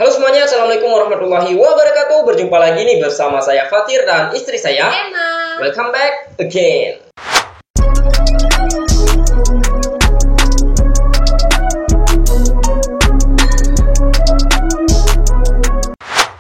Halo semuanya, Assalamualaikum warahmatullahi wabarakatuh. Berjumpa lagi nih bersama saya Fatir dan istri saya Emma. Welcome back again.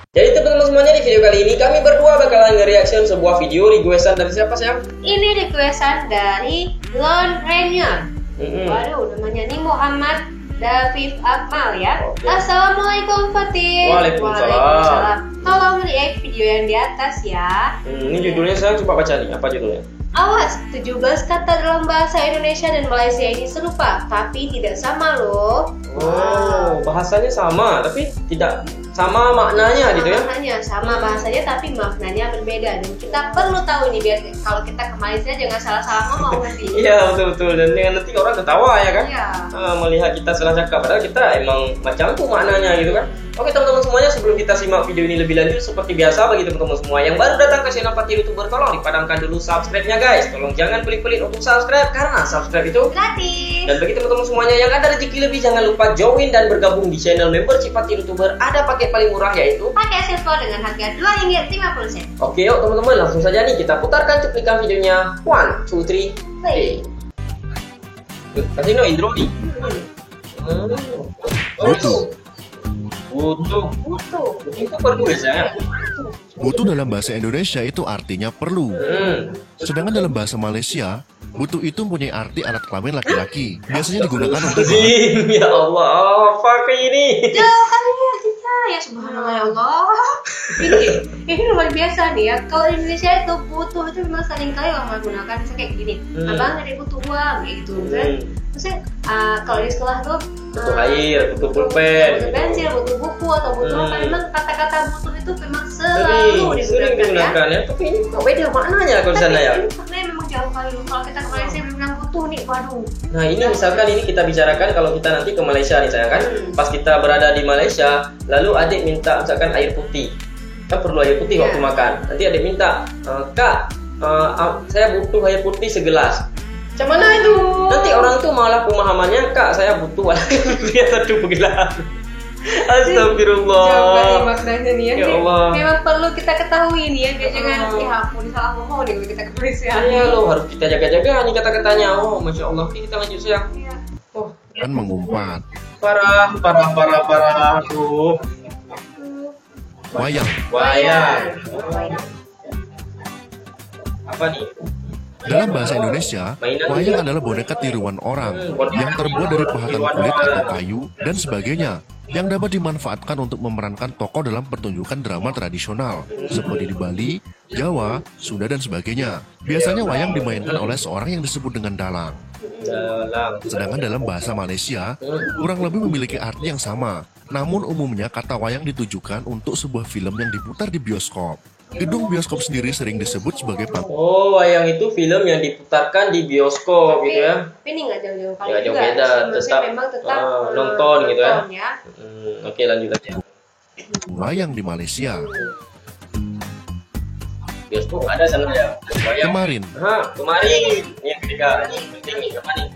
Jadi teman-teman semuanya, di video kali ini kami berdua bakalan nge-reaction sebuah video requestan dari siapa sayang? Ini requestan dari Lone Rainier. Waduh, namanya nih Muhammad David Akmal ya. Oke. Assalamualaikum Fatir. Waalaikumsalam. Tolong react video yang di atas ya. Ini judulnya saya coba baca nih, apa judulnya? Awas, 17 kata dalam bahasa Indonesia dan Malaysia ini serupa, tapi tidak sama loh. Oh, bahasanya sama, tapi tidak sama maknanya gitu ya? Maknanya sama bahasanya, tapi maknanya berbeda. Dan kita perlu tahu ini biar kalau kita ke Malaysia jangan salah-salah ngomong nanti. Iya betul-betul, dan dengan nanti orang ketawa ya kan? Iya. Melihat kita salah cakap, padahal kita emang macam itu maknanya gitu kan? Oke teman-teman semuanya, sebelum kita simak video ini lebih lanjut, seperti biasa bagi teman-teman semua yang baru datang ke channel Fatir YouTuber, tolong dipadamkan dulu subscribe-nya guys. Tolong jangan pelit-pelit untuk subscribe, karena subscribe itu Gratis. dan bagi teman-teman semuanya yang ada rezeki lebih, jangan lupa join dan bergabung di channel membership Fatir YouTuber. Ada paket paling murah yaitu Pakai silver dengan harga RM2.50. Oke yuk teman-teman, langsung saja nih kita putarkan cuplikan videonya. 1, 2, 3, play. Kasih no intro nih. Butuh itu perlu ya sayang. Butuh dalam bahasa Indonesia itu artinya perlu. Sedangkan dalam bahasa Malaysia, butuh itu mempunyai arti alat kelamin laki-laki. Biasanya digunakan untuk Ya Allah, apa kayak ini? Jauh kali ya kita ya, subhanallah ya Allah. Ini luar biasa nih ya. Kalau di Indonesia itu butuh itu memang sering kali orang menggunakan misalnya kayak gini. Abang ada butuh uang kayak gitu kan. Maksudnya kalau di sekolah tuh Butuh air, butuh pulpen, butuh pensil, butuh buku atau butuh apa. Memang kata-kata butuh itu memang selalu sering digunakan ya. Tapi ini kok beda maknanya kalau di sana ya? Ini maknanya memang jauh kali loh. Kalau kita ke Malaysia memang butuh nih, waduh. Nah ini misalkan ini kita bicarakan kalau kita nanti ke Malaysia nih sayang kan. Pas kita berada di Malaysia, lalu adik minta misalkan air putih. Kan perlu air putih waktu makan. Nanti adik minta, Kak, saya butuh air putih segelas. Macam mana itu? Nanti orang tuh malah pemahamannya, Kak, saya butuh air satu gelas. Astagfirullah. Jauh kali maknanya nih ya. Ya Allah. Memang perlu kita ketahui nih ya, biar jangan ya ampun salah ngomong nih kalau kita ke Malaysia. Iya loh, harus kita jaga-jaga nih kata-katanya. Oh, Masya Allah. Oke, kita lanjut sayang. Iya. Oh, kan mengumpat. parah. Tuh. Wayang. Wayang. Apa nih? Dalam bahasa Indonesia, wayang adalah boneka tiruan orang yang terbuat dari pahatan kulit atau kayu dan sebagainya, yang dapat dimanfaatkan untuk memerankan tokoh dalam pertunjukan drama tradisional seperti di Bali, Jawa, Sunda dan sebagainya. Biasanya wayang dimainkan oleh seorang yang disebut dengan dalang. Sedangkan dalam bahasa Malaysia, kurang lebih memiliki arti yang sama. Namun umumnya kata wayang ditujukan untuk sebuah film yang diputar di bioskop. Gedung bioskop sendiri sering disebut sebagai panggung. Oh, wayang itu film yang diputarkan di bioskop gitu ya. Tapi ini nggak jauh-jauh kali Ya, jauh juga. beda, Maksudnya memang tetap nonton gitu ya. ya. Oke, lanjut aja. Wayang di Malaysia. Bioskop ada sana ya. Wayang. Kemarin, Kemarin. Yang ketiga. Ini apa nih?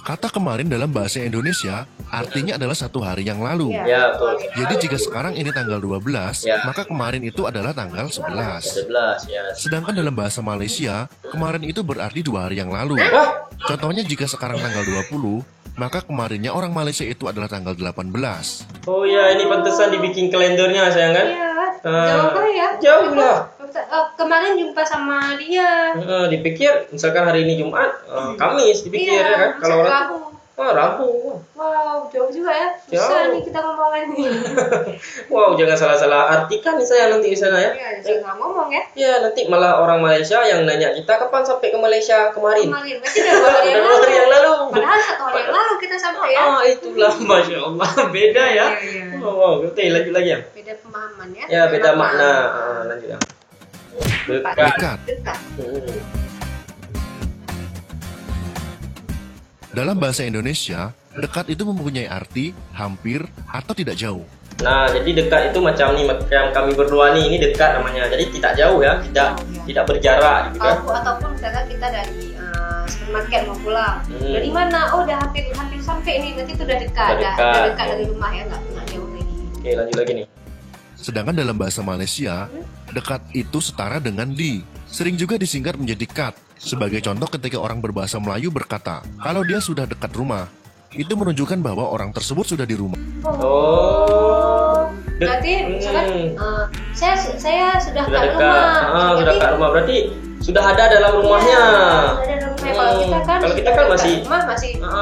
kata kemarin dalam bahasa Indonesia artinya adalah satu hari yang lalu. Ya, betul. Jadi jika sekarang ini tanggal 12, Ya. maka kemarin itu adalah tanggal 11. 11 ya. Sedangkan dalam bahasa Malaysia, kemarin itu berarti 2 hari yang lalu. Wah, Contohnya jika sekarang tanggal 20, maka kemarinnya orang Malaysia itu adalah tanggal 18. oh ya, ini pantesan dibikin kalendernya sayang kan? Iya. Jauh kali ya. Jauh lah. Kemarin jumpa sama dia. Dipikir misalkan hari ini Jumat, Kamis dipikir ya kan? Kalau orang Rabu. Rabu. Wow, jauh juga ya. Susah Jauh. nih kita ngomongin nih. Wow, jangan salah-salah artikan nih saya nanti di sana ya. Iya, jangan ngomong ya. Ya, nanti malah orang Malaysia yang nanya kita kapan sampai ke Malaysia kemarin. Kemarin, berarti udah 2 hari yang Udah 2 hari yang lalu. Padahal 1 hari yang lalu kita sampai ya. Itulah Masya Allah. Beda ya. Iya. Wow, oke, lanjut lagi ya. Beda pemahaman ya. Ya, beda makna. Lanjut ya. Dekat. Dekat. Dalam bahasa Indonesia, dekat itu mempunyai arti hampir atau tidak jauh. Nah, jadi dekat itu macam nih, macam kami berdua nih, ini dekat namanya. Jadi tidak jauh ya, tidak berjarak gitu kan. Ataupun misalkan kita dari supermarket mau pulang. Dari mana? Oh udah hampir sampai nih, nanti tuh udah dekat dari rumah ya, nggak jauh lagi. Oke, lanjut lagi nih. Sedangkan dalam bahasa Malaysia, dekat itu setara dengan di. Sering juga disingkat menjadi kat. Sebagai contoh ketika orang berbahasa Melayu berkata, kalau dia sudah dekat rumah, itu menunjukkan bahwa orang tersebut sudah di rumah. Berarti misalkan saya sudah dekat rumah. Sudah dekat rumah berarti sudah ada dalam rumahnya. Kalau kita kan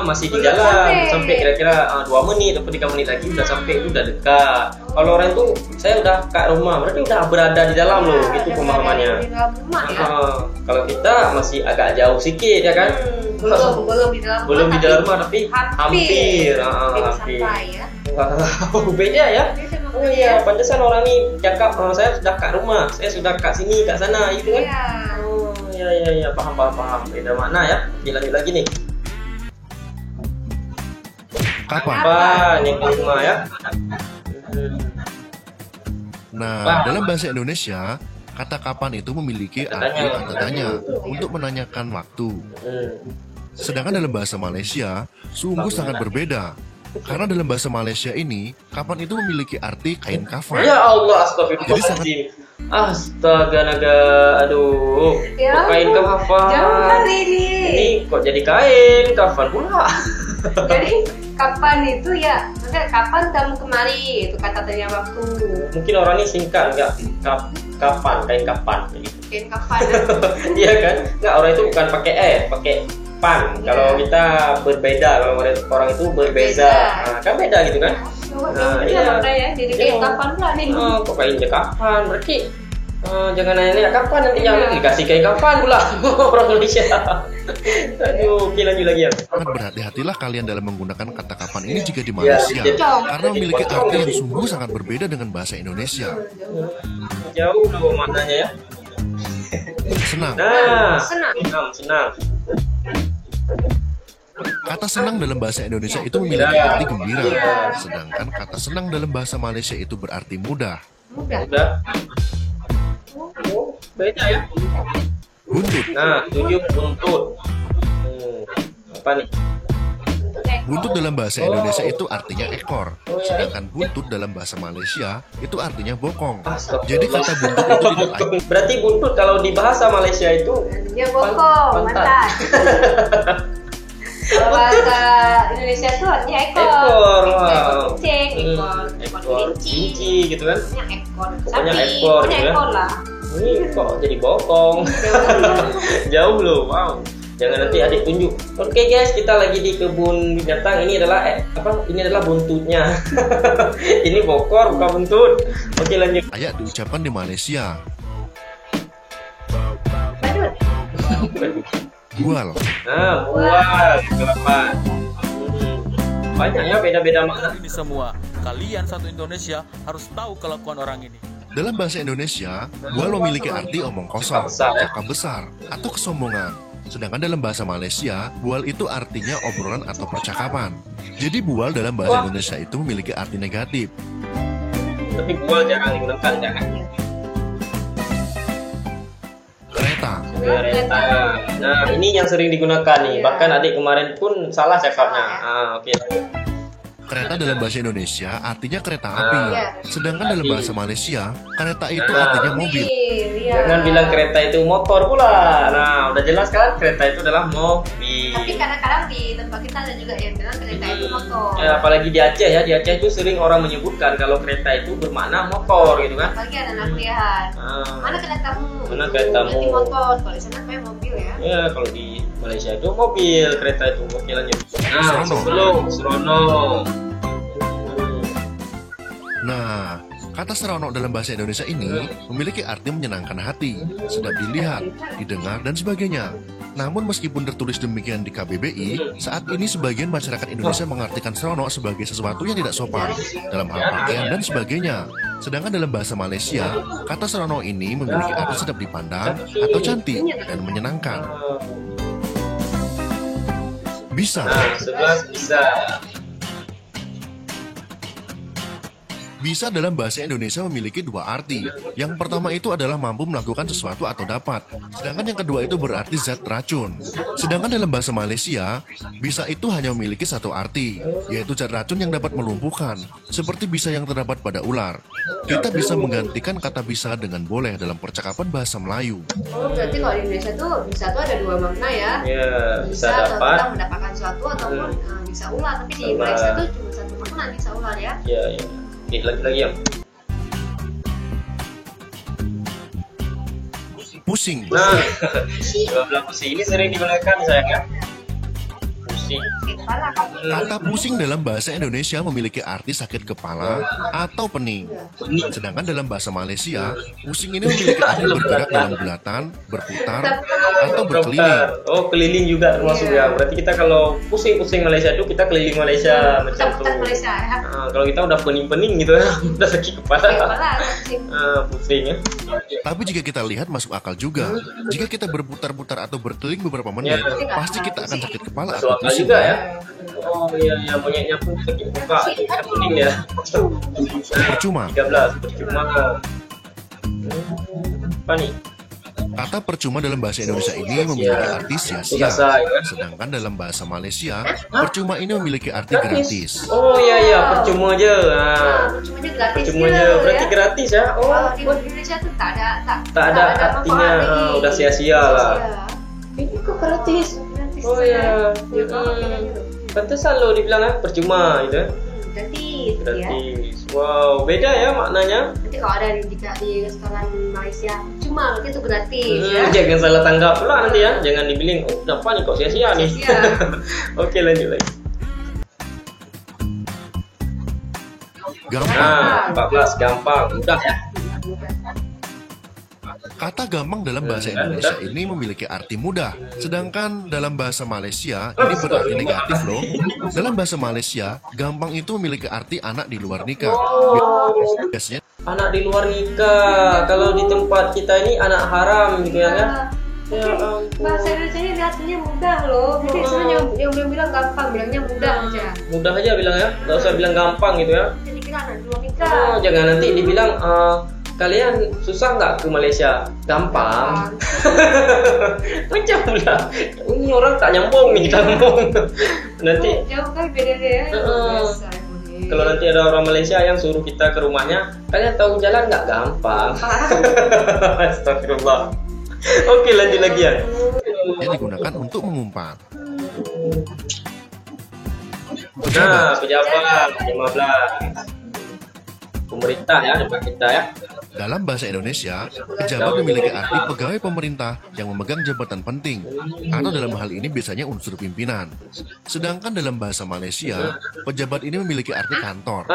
masih di jalan sampai kira-kira 2 menit atau 3 menit lagi udah sampai, itu udah dekat. Kalau orang itu saya udah dekat rumah berarti udah berada di dalam loh, gitu pemahamannya. Kalau kita masih agak jauh sedikit ya kan. Belum di dalam rumah tapi hampir. Sampai ya. Beda ya. Oh iya, pantesan orang ini cakap saya sudah kat rumah, saya sudah kat sini, kat sana gitu kan. Iya, paham. Beda makna ya. Lanjut lagi nih. Kapan yang ke rumah ya? Nah, dalam bahasa Indonesia, kata kapan itu memiliki arti tanda tanya untuk menanyakan waktu. Sedangkan dalam bahasa Malaysia, sungguh sangat berbeda. Karena dalam bahasa Malaysia ini, kapan itu memiliki arti kain kafan. Ya Allah, astagfirullahaladzim. Astaga naga, aduh. Ya, kok kain kafan. Jauh kali ini. Ini kok jadi kain kafan pula. Jadi kapan itu ya, maksudnya kapan kamu kemari, itu kata tanya waktu. Mungkin orang ini singkat enggak? Kapan, kain kapan gitu. Kain kapan. Iya kan? Enggak, orang itu bukan pakai pakai pan. Kalau kita berbeda, kalau orang itu berbeza. Nah, kan beda gitu kan? Iya. Jadi kain kapan pula nih? Kok kainnya kapan? Berarti jangan nanya kapan, nanti jangan dikasih kain kapan pula orang Indonesia. Aduh, oke, lanjut lagi ya. Sangat berhati-hatilah kalian dalam menggunakan kata kapan ini jika di Malaysia, karena memiliki arti yang sungguh sangat berbeda dengan bahasa Indonesia. Jauh loh maknanya ya. Senang. Senang. Kata senang dalam bahasa Indonesia itu memiliki arti gembira, sedangkan kata senang dalam bahasa Malaysia itu berarti mudah. Beda ya. Buntut. Nah, 7 buntut. Apa nih? Buntut dalam bahasa Indonesia itu artinya ekor, sedangkan buntut dalam bahasa Malaysia itu artinya bokong. Jadi kata buntut itu tidak ada. Berarti buntut kalau di bahasa Malaysia itu dia bokong, mantan. Kalau bahasa Indonesia itu artinya ekor. Kucing, ekor kelinci gitu kan? Pokoknya ekor. Pokoknya ekor lah. Ini kok jadi bokong. Jauh loh, wow. Jangan nanti adik tunjuk. Oke guys, kita lagi di kebun binatang. Ini adalah Ini adalah buntutnya. Ini bokor bukan buntut. Oke, lanjut. Ayat diucapkan di Malaysia. Bual. Nah, bual. Kelapan. Banyak ya beda-beda makna. Ini semua, kalian satu Indonesia harus tahu kelakuan orang ini. Dalam bahasa Indonesia, bual memiliki arti omong kosong, cakap besar, atau kesombongan. Sedangkan dalam bahasa Malaysia, bual itu artinya obrolan atau percakapan. Jadi bual dalam bahasa Indonesia itu memiliki arti negatif. Tapi bual jarang digunakan, jangan. Kereta. Nah, ini yang sering digunakan nih. Bahkan adik kemarin pun salah cakapnya. Oke. Kereta dalam bahasa Indonesia artinya kereta api. Sedangkan dalam bahasa Malaysia, kereta itu artinya mobil. Jangan bilang kereta itu motor pula. Nah, udah jelas kan kereta itu adalah mobil. Tapi kadang-kadang di tempat kita ada juga yang bilang kereta itu motor. Ya, apalagi di Aceh ya. Di Aceh itu sering orang menyebutkan kalau kereta itu bermakna motor gitu kan. Apalagi anak kuliahan. Mana keretamu? Mana keretamu? Berarti motor. Kalau di sana kayak mobil ya. Ya, kalau di Malaysia itu mobil, kereta itu. Oke, lanjut. Nah, sebelum seronok. Nah, kata seronok dalam bahasa Indonesia ini memiliki arti menyenangkan hati, sedap dilihat, didengar, dan sebagainya. Namun meskipun tertulis demikian di KBBI, saat ini sebagian masyarakat Indonesia mengartikan seronok sebagai sesuatu yang tidak sopan dalam hal pakaian dan sebagainya. Sedangkan dalam bahasa Malaysia, kata seronok ini memiliki arti sedap dipandang atau cantik dan menyenangkan. Bisa. Nah, 11 bisa. Bisa dalam bahasa Indonesia memiliki dua arti. Yang pertama itu adalah mampu melakukan sesuatu atau dapat. Sedangkan yang kedua itu berarti zat racun. Sedangkan dalam bahasa Malaysia, bisa itu hanya memiliki satu arti, yaitu zat racun yang dapat melumpuhkan, seperti bisa yang terdapat pada ular. Kita bisa menggantikan kata bisa dengan boleh dalam percakapan bahasa Melayu. Oh, berarti kalau di Indonesia tuh bisa tuh ada dua makna ya? Ya, bisa atau dapat. kita mendapatkan sesuatu ataupun bisa ular. Tapi di Malaysia tuh cuma satu makna bisa ular ya? Iya. Oke, lagi-lagi yang Pusing. nah, dua belah pusing ini sering digunakan sayang ya. Pusing. Kata pusing dalam bahasa Indonesia memiliki arti sakit kepala atau pening. Sedangkan dalam bahasa Malaysia, pusing ini memiliki arti bergerak dalam bulatan, berputar, atau berkeliling. Oh, keliling juga termasuk ya. Berarti kita kalau pusing-pusing Malaysia itu kita keliling Malaysia macam Putar tuh. Malaysia ya? Kalau kita udah pening-pening gitu ya, udah sakit kepala. Pusing. Pusing ya. Tapi jika kita lihat masuk akal juga, jika kita berputar-putar atau berkeliling beberapa menit, pasti kita akan sakit kepala Masuk atau akal pusing. juga ya. Oh iya, monyetnya pun sakit muka, sakit kuning ya. Percuma. 13, percuma. Apa nih? Kata percuma dalam bahasa Indonesia ini memiliki arti sia-sia. Sedangkan dalam bahasa Malaysia, percuma ini memiliki arti gratis. Oh iya, percuma aja. Percuma aja gratis. Percuma aja, berarti gratis ya. Oh, di Indonesia tuh tak ada artinya, udah sia-sia lah. Ini kok gratis? Oh iya. Pantesan lo dibilang percuma gitu ya. Gratis. Gratis. Wow, beda ya maknanya. Nanti kalau ada di restoran Malaysia, cuma itu gratis ya. Jangan salah tanggap pula nanti ya. Jangan dibilang, oh kenapa nih kok sia-sia nih. Oke, lanjut lagi. Gampang. 14 gampang, mudah ya. Kata gampang dalam bahasa Indonesia ini memiliki arti mudah, sedangkan dalam bahasa Malaysia ini berarti negatif loh. Dalam bahasa Malaysia, gampang itu memiliki arti anak di luar nikah. Biasanya Anak di luar nikah. Kalau di tempat kita ini anak haram gitu ya kan? Ya ampun. Bahasa Indonesia ini artinya mudah loh. Jadi sebenarnya yang bilang gampang, bilangnya mudah aja. Mudah aja bilang ya, nggak usah bilang gampang gitu ya. Jadi kira anak di luar nikah. Oh, jangan nanti dibilang kalian susah nggak ke Malaysia? Gampang. Macam pula. Ini orang tak nyambung nih kita ngomong. Nanti jauh kali bedanya ya. Biasa. kalau nanti ada orang Malaysia yang suruh kita ke rumahnya, kalian tahu jalan nggak? Gampang. Astagfirullah. Oke, lanjut lagi ya. yang digunakan untuk mengumpat. Pejabat 15. Pemerintah ya, depan kita ya. Dalam bahasa Indonesia, pejabat memiliki arti pegawai pemerintah yang memegang jabatan penting, atau dalam hal ini biasanya unsur pimpinan. Sedangkan dalam bahasa Malaysia, pejabat ini memiliki arti kantor.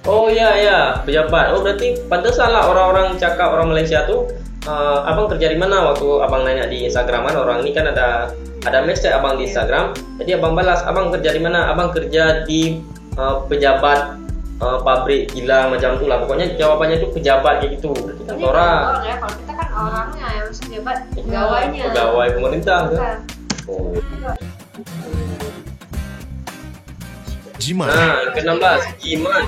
Oh iya, pejabat. Oh berarti pantesan lah orang-orang cakap orang Malaysia tuh, abang kerja di mana? Waktu abang nanya di Instagram kan, orang ini kan ada message abang di Instagram. Jadi abang balas, abang kerja di mana? Abang kerja di pejabat pabrik gila macam tu lah. Pokoknya jawabannya itu pejabat kayak gitu. Kita orang ya, kalau kita kan orangnya yang pejabat pegawainya. Pegawai pemerintah kan. Oh. Jimat. Nah, ke-16 jimat.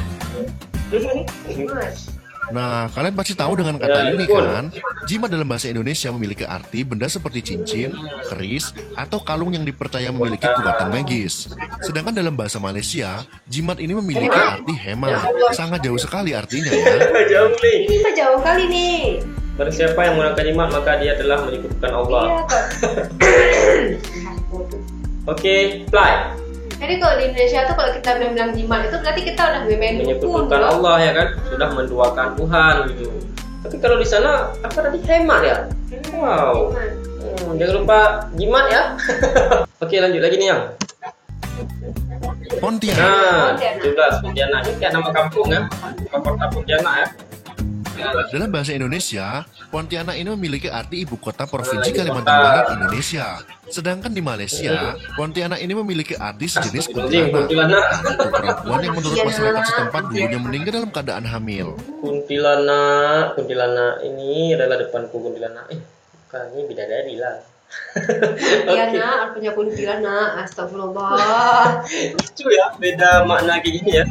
Nah, kalian pasti tahu dengan kata ini kan? Jimat dalam bahasa Indonesia memiliki arti benda seperti cincin, keris, atau kalung yang dipercaya memiliki kekuatan magis. Sedangkan dalam bahasa Malaysia, jimat ini memiliki arti hemat. Sangat jauh sekali artinya ya. Jauh nih. Kita jauh kali nih. Barang siapa yang menggunakan jimat maka dia telah menyekutukan Allah. Iya, Kak. Oke, fly. Jadi kalau di Indonesia tuh kalau kita bilang jimat itu berarti kita udah main dukun. Menyekutukan Allah ya kan, sudah menduakan Tuhan gitu. Tapi kalau di sana apa tadi, hemat ya? Wow. Jangan lupa jimat ya. Oke, lanjut lagi nih yang. Pontianak. Nah, 17 Pontianak. Ini kayak nama kampung ya. Kota Pontianak ya. Dalam bahasa Indonesia, Pontianak ini memiliki arti ibu kota provinsi Kalimantan Barat Indonesia. Sedangkan di Malaysia, Pontianak ini memiliki arti sejenis kuntilanak, untuk perempuan yang menurut masyarakat setempat dulunya meninggal dalam keadaan hamil. Kuntilanak ini adalah depanku kuntilanak. Bukan, ini bidadari lah. Kuntilanak, artinya kuntilanak. Astagfirullah. Lucu ya, beda makna kayak gini ya.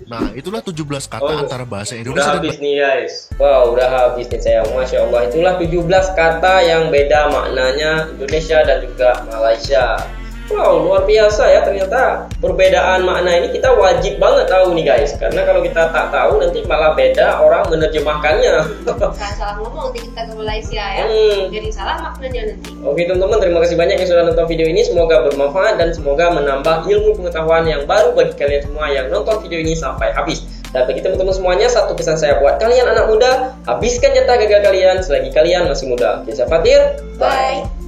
Nah, itulah 17 kata antara bahasa Udah Indonesia habis nih guys. Wow, udah habis nih saya. Masya Allah, itulah 17 kata yang beda maknanya Indonesia dan juga Malaysia. Wow, luar biasa ya, ternyata perbedaan makna ini kita wajib banget tahu nih guys. Karena kalau kita tak tahu nanti malah beda orang menerjemahkannya. Jangan salah ngomong nanti kita ke Malaysia ya. Jadi salah maknanya nanti. Oke teman-teman, terima kasih banyak yang sudah nonton video ini. Semoga bermanfaat dan semoga menambah ilmu pengetahuan yang baru bagi kalian semua yang nonton video ini sampai habis. Dan bagi teman-teman semuanya, satu pesan saya buat kalian anak muda, habiskan jatah gagal kalian selagi kalian masih muda. Saya Fatir, Bye.